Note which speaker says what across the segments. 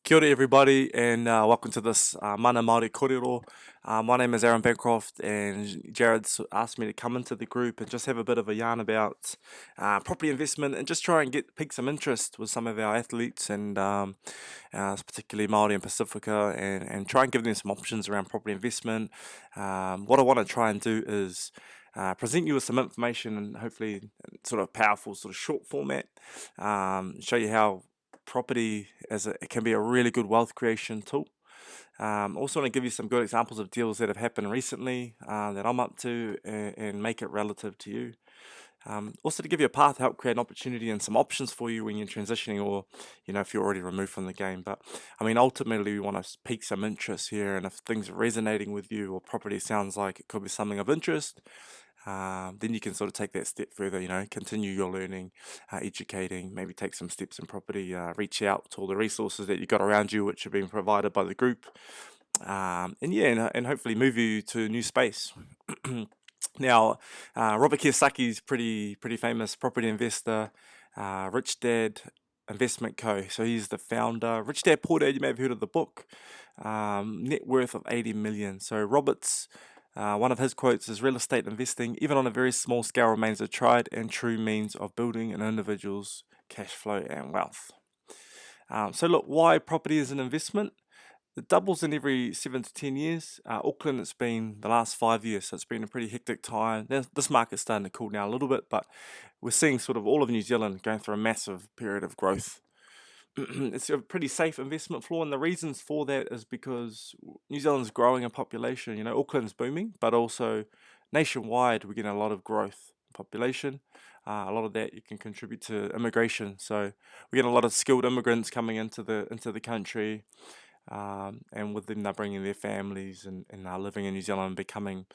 Speaker 1: Kia ora everybody, and welcome to this Mana Māori Korero. My name is Aaron Bancroft, and Jared's asked me to come into the group and just have a bit of a yarn about property investment and just try and pique some interest with some of our athletes and particularly Māori and Pacifica, and try and give them some options around property investment. What I want to try and do is present you with some information and hopefully sort of powerful, sort of short format, show you how property it can be a really good wealth creation tool. Also want to give you some good examples of deals that have happened recently that I'm up to and make it relative to you. Also to give you a path, help create an opportunity and some options for you when you're transitioning or, if you're already removed from the game. But, ultimately we want to pique some interest here, and if things are resonating with you or property sounds like it could be something of interest, then you can sort of take that step further, continue your learning, educating, maybe take some steps in property, reach out to all the resources that you've got around you, which are being provided by the group. And hopefully move you to a new space. Now, Robert Kiyosaki's pretty famous property investor, Rich Dad Investment Co. So he's the founder. Rich Dad Poor Dad, you may have heard of the book. Net worth of 80 million. So Robert's one of his quotes is, "Real estate investing, even on a very small scale, remains a tried and true means of building an individual's cash flow and wealth." So look, why property is an investment? It doubles in every 7 to 10 years. Auckland, it's been the last 5 years, so it's been a pretty hectic time. This market's starting to cool down a little bit, but we're seeing sort of all of New Zealand going through a massive period of growth. It's a pretty safe investment floor, and the reasons for that is because New Zealand's growing in population. Auckland's booming, but also nationwide we're getting a lot of growth in population. A lot of that you can contribute to immigration. So we're getting a lot of skilled immigrants coming into the country. And with them, they're bringing their families and living in New Zealand and becoming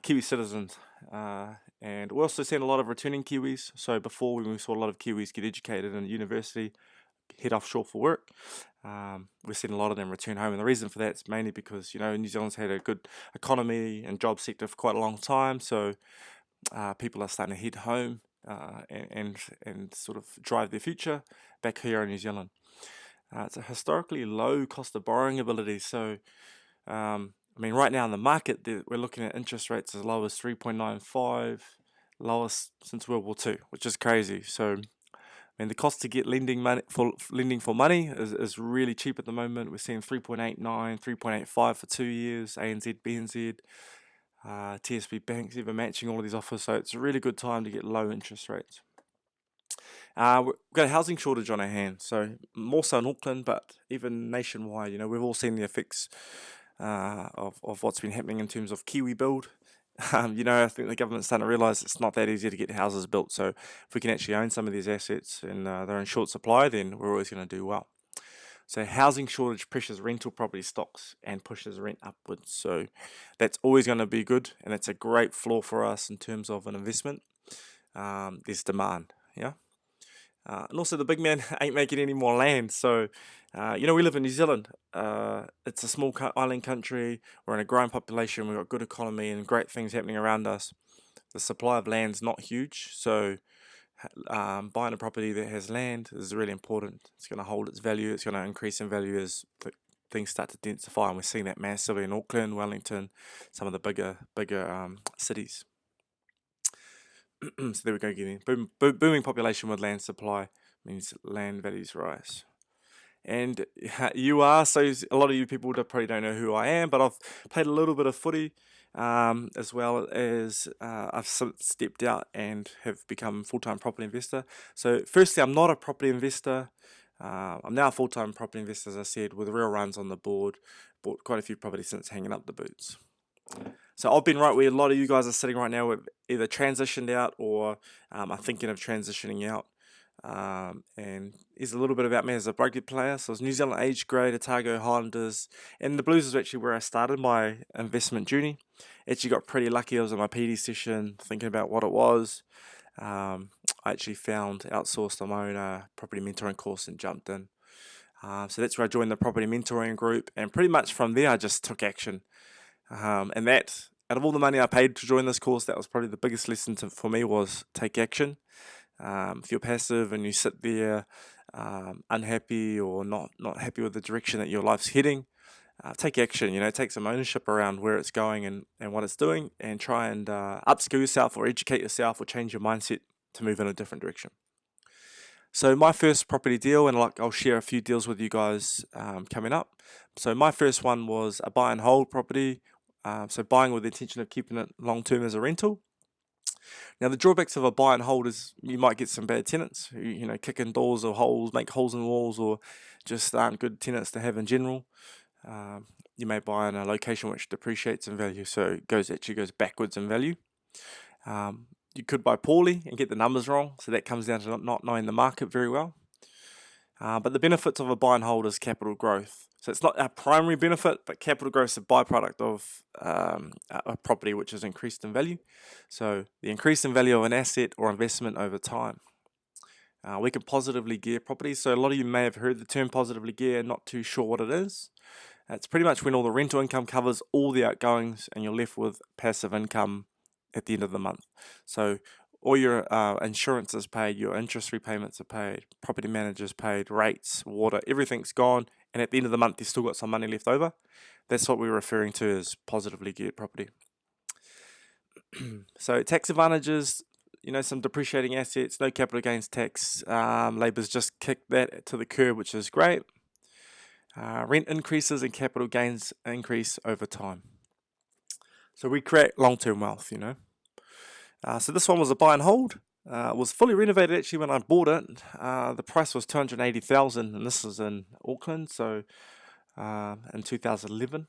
Speaker 1: Kiwi citizens. And we're also seeing a lot of returning Kiwis. So before, when we saw a lot of Kiwis get educated in university, head offshore for work, we're seeing a lot of them return home. And the reason for that is mainly because, New Zealand's had a good economy and job sector for quite a long time. So people are starting to head home and sort of drive their future back here in New Zealand. It's a historically low cost of borrowing ability. So, right now in the market, we're looking at interest rates as low as 3.95, lowest since World War II, which is crazy. So, the cost to get lending for money is really cheap at the moment. We're seeing 3.89, 3.85 for 2 years. ANZ, BNZ, TSB banks even matching all of these offers. So it's a really good time to get low interest rates. We've got a housing shortage on our hands, so more so in Auckland, but even nationwide. We've all seen the effects of what's been happening in terms of Kiwi build. I think the government's starting to realise it's not that easy to get houses built. So if we can actually own some of these assets and they're in short supply, then we're always going to do well. So housing shortage pressures rental property stocks and pushes rent upwards. So that's always going to be good, and it's a great floor for us in terms of an investment. There's demand, yeah. And also the big man ain't making any more land. So, we live in New Zealand. It's a small island country. We're in a growing population. We've got good economy and great things happening around us. The supply of land's not huge. So, buying a property that has land is really important. It's going to hold its value. It's going to increase in value as things start to densify. And we're seeing that massively in Auckland, Wellington, some of the bigger cities. So there we go again. Booming population with land supply means land values rise. And so a lot of you people probably don't know who I am, but I've played a little bit of footy, as well as I've stepped out and have become a full-time property investor. So firstly, I'm not a property investor. I'm now a full-time property investor, as I said, with real runs on the board. Bought quite a few properties since hanging up the boots. So I've been right where a lot of you guys are sitting right now. We've either transitioned out or are thinking of transitioning out. And here's a little bit about me as a rugby player. So I was New Zealand age grade, Otago Highlanders, and the Blues is actually where I started my investment journey. Actually got pretty lucky. I was in my PD session thinking about what it was. I actually outsourced on my own property mentoring course and jumped in. So that's where I joined the property mentoring group, and pretty much from there I just took action. And that, out of all the money I paid to join this course, that was probably the biggest lesson for me, was take action. If you're passive and you sit there unhappy or not happy with the direction that your life's heading, take action, take some ownership around where it's going and what it's doing, and try and upskill yourself or educate yourself or change your mindset to move in a different direction. So my first property deal, and I'll share a few deals with you guys coming up. So my first one was a buy and hold property. So buying with the intention of keeping it long term as a rental. Now the drawbacks of a buy and hold is you might get some bad tenants who kick in doors or holes, make holes in walls, or just aren't good tenants to have in general. You may buy in a location which depreciates in value, so it actually goes backwards in value. You could buy poorly and get the numbers wrong, so that comes down to not knowing the market very well. But the benefits of a buy and hold is capital growth. So it's not a primary benefit, but capital growth is a byproduct of a property which is increased in value. So the increase in value of an asset or investment over time. We can positively gear properties. So a lot of you may have heard the term positively gear, not too sure what it is. It's pretty much when all the rental income covers all the outgoings and you're left with passive income at the end of the month. So all your insurance is paid, your interest repayments are paid, property managers paid, rates, water, everything's gone, and at the end of the month you've still got some money left over. That's what we're referring to as positively geared property. So tax advantages, some depreciating assets, no capital gains tax. Labor's just kicked that to the curb, which is great. Rent increases and capital gains increase over time. So we create long-term wealth, So this one was a buy and hold. It was fully renovated actually when I bought it. The price was $280,000, and this was in Auckland, so in 2011.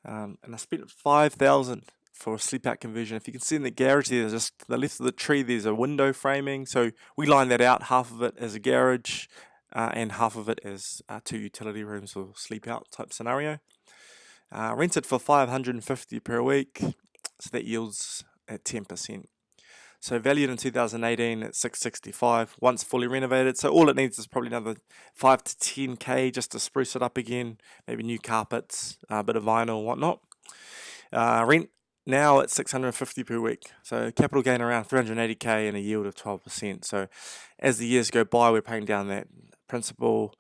Speaker 1: And I spent $5,000 for a sleep-out conversion. If you can see in the garage there, just to the left of the tree, there's a window framing. So we lined that out, half of it as a garage, and half of it as 2 utility rooms or sleep-out type scenario. Rented for $550 per week, so that yields at 10%. So valued in 2018 at $665 once fully renovated. So all it needs is probably another 5 to 10K just to spruce it up again. Maybe new carpets, a bit of vinyl, whatnot. Rent now at $650 per week. So capital gain around $380K and a yield of 12%. So as the years go by, we're paying down that principal,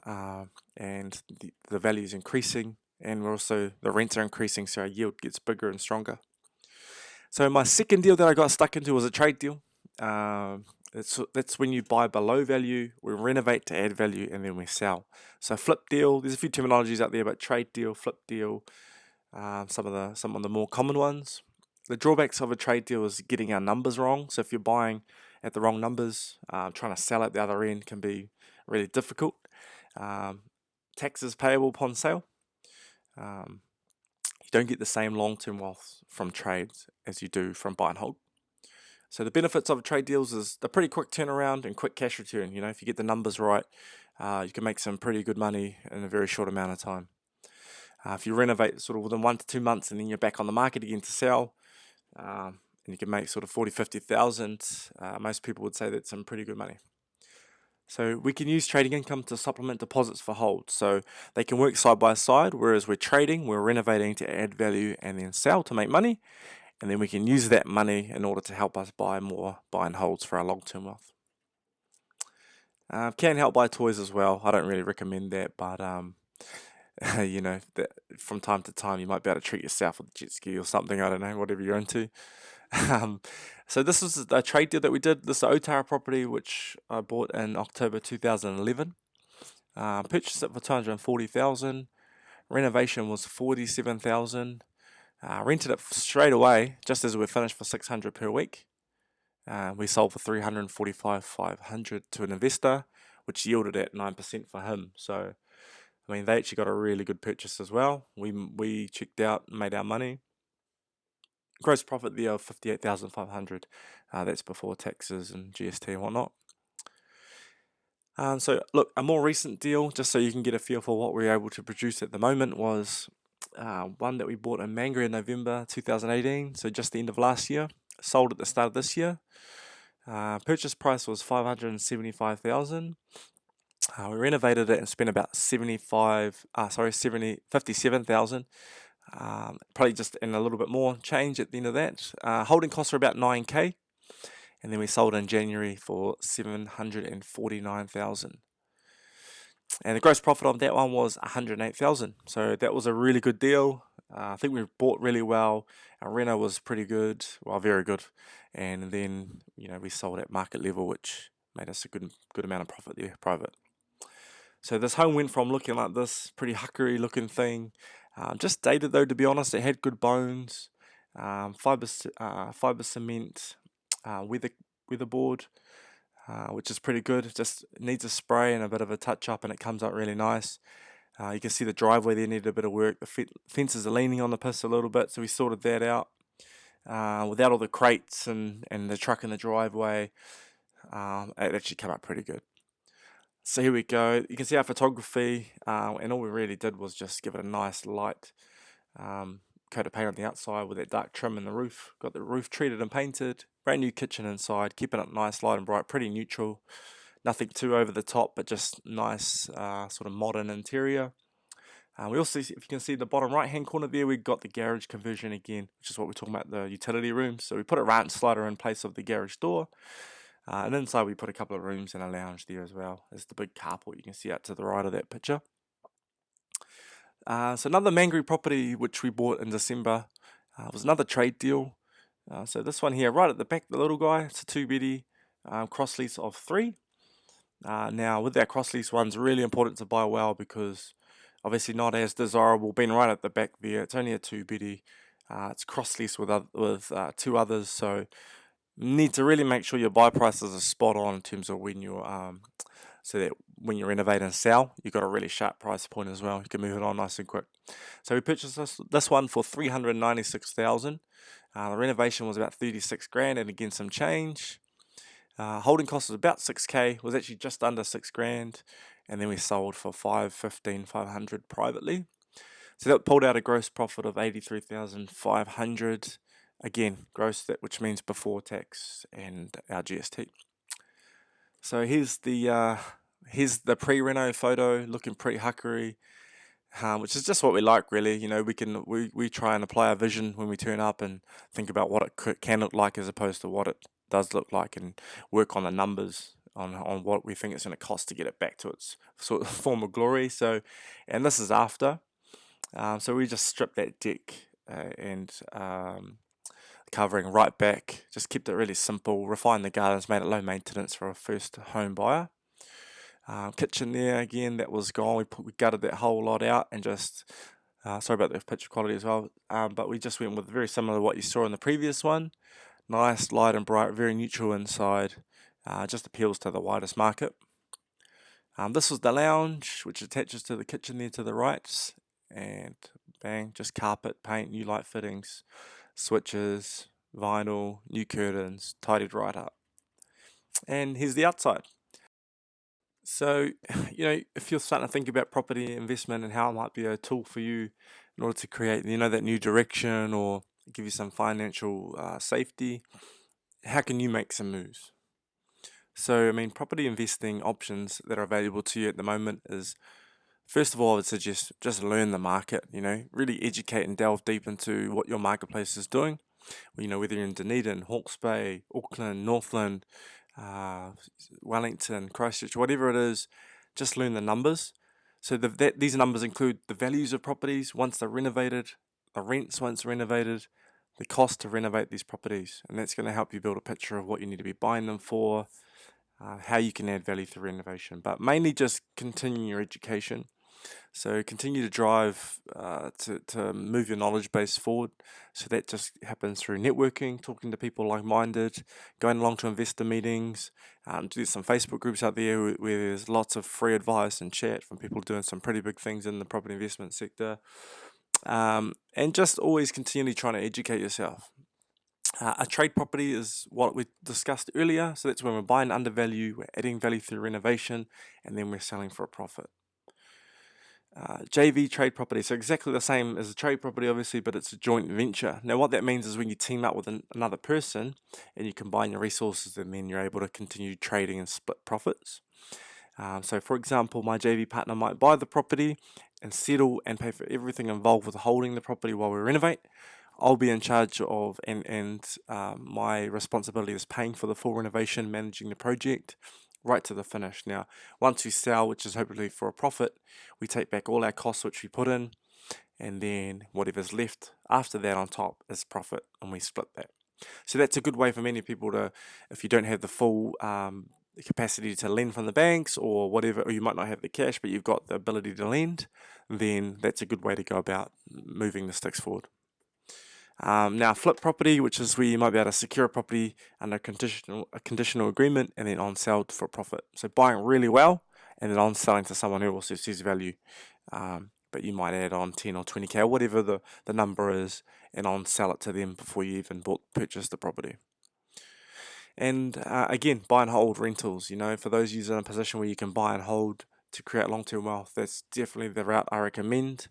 Speaker 1: and the value is increasing, and the rents are increasing, so our yield gets bigger and stronger. So my second deal that I got stuck into was a trade deal. That's when you buy below value, we renovate to add value, and then we sell. So flip deal, there's a few terminologies out there, but trade deal, flip deal, some of the more common ones. The drawbacks of a trade deal is getting our numbers wrong. So if you're buying at the wrong numbers, trying to sell at the other end can be really difficult. Taxes payable upon sale. You don't get the same long-term wealth from trades as you do from buy and hold. So the benefits of trade deals is the pretty quick turnaround and quick cash return. If you get the numbers right, you can make some pretty good money in a very short amount of time. If you renovate sort of within 1 to 2 months and then you're back on the market again to sell, and you can make sort of 40, 50,000, most people would say that's some pretty good money. So we can use trading income to supplement deposits for hold. So they can work side by side, whereas we're trading, we're renovating to add value and then sell to make money. And then we can use that money in order to help us buy more buy and holds for our long-term wealth. Can help buy toys as well. I don't really recommend that, but that from time to time you might be able to treat yourself with a jet ski or something. I don't know, whatever you're into. So this was a trade deal that we did. This is the Otara property, which I bought in October 2011. Purchased it for $240,000. Renovation was $47,000. Rented it straight away, just as we finished, for $600 per week. We sold for $345,500 to an investor, which yielded at 9% for him. So, they actually got a really good purchase as well. We checked out and made our money. Gross profit there of $58,500. That's before taxes and GST and whatnot. So look, a more recent deal, just so you can get a feel for what we're able to produce at the moment, was one that we bought in Mangere in November 2018, so just the end of last year. Sold at the start of this year. Purchase price was $575,000. We renovated it and spent about $57,000. Probably just in a little bit more change at the end of that. Holding costs were about $9K, and then we sold in January for $749,000. And the gross profit on that one was 108,000. So that was a really good deal. I think we bought really well. Our reno was pretty good, well, very good. And then we sold at market level, which made us a good amount of profit there, private. So this home went from looking like this pretty huckery looking thing, just dated though, to be honest. It had good bones, fiber cement, weatherboard, which is pretty good. It just needs a spray and a bit of a touch up, and it comes out really nice. You can see the driveway there needed a bit of work. The fences are leaning on the piss a little bit, so we sorted that out. Without all the crates and the truck in the driveway, it actually came out pretty good. So here we go. You can see our photography, and all we really did was just give it a nice light coat of paint on the outside with that dark trim in the roof. Got the roof treated and painted. Brand new kitchen inside, keeping it nice, light and bright, pretty neutral. Nothing too over the top, but just nice sort of modern interior. We also, if you can see the bottom right hand corner there, we got the garage conversion again, which is what we're talking about, the utility room. So we put a ranch slider in place of the garage door. And inside we put a couple of rooms and a lounge there as well. There's the big carport you can see out to the right of that picture. So another Mangere property which we bought in December was another trade deal. So this one here, right at the back, the little guy, it's a 2-beddy cross lease of 3. Now with that cross lease one's really important to buy well, because obviously not as desirable being right at the back there. It's only a 2-beddy. It's cross lease with 2 others, so you need to really make sure your buy prices are spot on in terms of when you're so that when you renovate and sell, you've got a really sharp price point as well. You can move it on nice and quick. So we purchased this one for 396,000. The renovation was about 36 grand, and again some change. Holding cost was about 6k, was actually just under 6 grand, and then we sold for 500 privately. So that pulled out a gross profit of 83,500. Again, gross, which means before tax and our GST. So here's the pre-reno photo, looking pretty huckery, which is just what we like, really. We try and apply our vision when we turn up and think about what it can look like as opposed to what it does look like, and work on the numbers on what we think it's going to cost to get it back to its sort of former glory. So, and this is after. So we just stripped that deck and covering right back, just kept it really simple, refined the gardens, made it low maintenance for a first home buyer. Kitchen there, again, that was gone. We gutted that whole lot out and just, sorry about the picture quality as well, but we just went with very similar to what you saw in the previous one. Nice, light and bright, very neutral inside, just appeals to the widest market. This was the lounge, which attaches to the kitchen there to the right, and bang, just carpet, paint, new light fittings, switches, vinyl, new curtains, tidied right up. And here's the outside. So, if you're starting to think about property investment and how it might be a tool for you in order to create, that new direction, or give you some financial safety, how can you make some moves? So, property investing options that are available to you at the moment is, first of all, I would suggest just learn the market, really educate and delve deep into what your marketplace is doing. Whether you're in Dunedin, Hawke's Bay, Auckland, Northland, Wellington, Christchurch, whatever it is, just learn the numbers. So these numbers include the values of properties once they're renovated, the rents once renovated, the cost to renovate these properties, and that's going to help you build a picture of what you need to be buying them for, how you can add value through renovation, but mainly just continue your education. So continue to drive to move your knowledge base forward. So that just happens through networking, talking to people like-minded, going along to investor meetings. There's some Facebook groups out there where there's lots of free advice and chat from people doing some pretty big things in the property investment sector. And just always continually trying to educate yourself. A trade property is what we discussed earlier. So that's when we're buying under value, we're adding value through renovation, and then we're selling for a profit. JV trade property, so exactly the same as a trade property, obviously, but it's a joint venture. Now, what that means is when you team up with another person and you combine your resources, and then you're able to continue trading and split profits. So, for example, my JV partner might buy the property and settle and pay for everything involved with holding the property while we renovate. I'll be in charge of, and my responsibility is paying for the full renovation, managing the project, right to the finish. Now, once we sell, which is hopefully for a profit, we take back all our costs which we put in, and then whatever's left after that on top is profit, and we split that. So that's a good way for many people to, if you don't have the full capacity to lend from the banks or whatever, or you might not have the cash, but you've got the ability to lend, then that's a good way to go about moving the sticks forward. Now, flip property, which is where you might be able to secure a property under a conditional agreement and then on sell for profit. So buying really well and then on selling to someone else who sees value. But you might add on 10 or 20k or whatever the number is, and on sell it to them before you even purchase the property. And again, buy and hold rentals. For those of you in a position where you can buy and hold to create long-term wealth, that's definitely the route I recommend.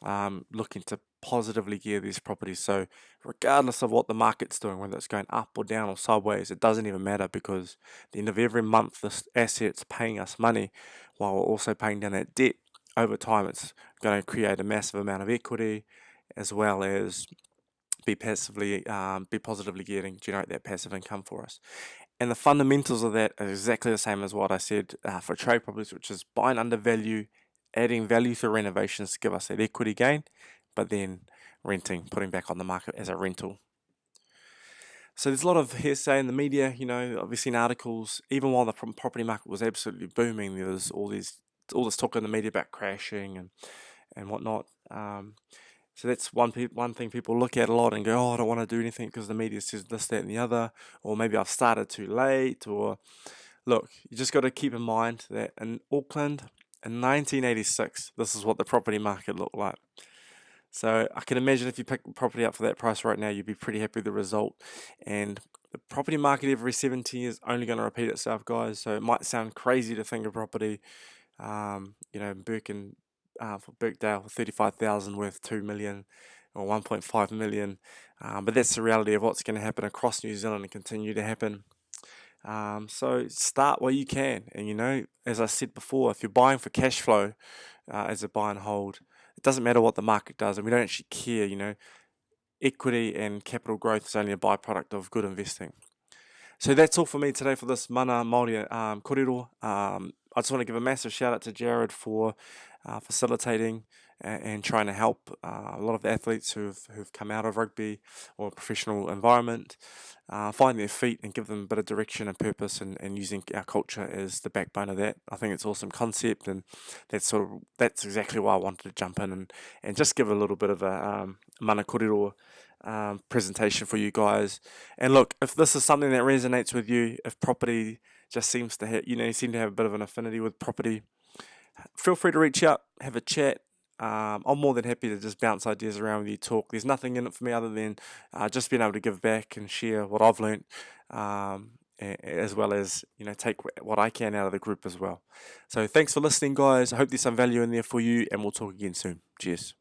Speaker 1: Looking to positively gear these properties. So regardless of what the market's doing, whether it's going up or down or sideways, it doesn't even matter, because at the end of every month this asset's paying us money while we're also paying down that debt. Over time, it's going to create a massive amount of equity, as well as be positively generate that passive income for us. And the fundamentals of that are exactly the same as what I said for trade properties, which is buying under value, adding value through renovations to give us that equity gain, but then renting, putting back on the market as a rental. So there's a lot of hearsay in the media, I've seen articles, even while the property market was absolutely booming, there was all this talk in the media about crashing and whatnot. So that's one thing people look at a lot and go, oh, I don't want to do anything because the media says this, that, and the other, or maybe I've started too late, or look, you just got to keep in mind that in Auckland in 1986, this is what the property market looked like. So I can imagine if you pick property up for that price right now, you'd be pretty happy with the result. And the property market every 70 years is only going to repeat itself, guys. So it might sound crazy to think of property, Birkin for Birkdale for 35,000 worth 2 million or 1.5 million. But that's the reality of what's going to happen across New Zealand and continue to happen. So start where you can. And as I said before, if you're buying for cash flow as a buy and hold, it doesn't matter what the market does, and we don't actually care. Equity and capital growth is only a byproduct of good investing. So that's all for me today for this Mana Māori Korero. I just want to give a massive shout out to Jared for facilitating and trying to help a lot of the athletes who've come out of rugby or a professional environment find their feet and give them a bit of direction and purpose, and using our culture as the backbone of that. I think it's an awesome concept, and that's exactly why I wanted to jump in and just give a little bit of a Mana Korero presentation for you guys. And look, if this is something that resonates with you, if property just seems to have, you seem to have a bit of an affinity with property, feel free to reach out, have a chat. I'm more than happy to just bounce ideas around with you, talk. There's nothing in it for me other than just being able to give back and share what I've learned, as well as take what I can out of the group as well. So thanks for listening, guys. I hope there's some value in there for you, and we'll talk again soon. Cheers.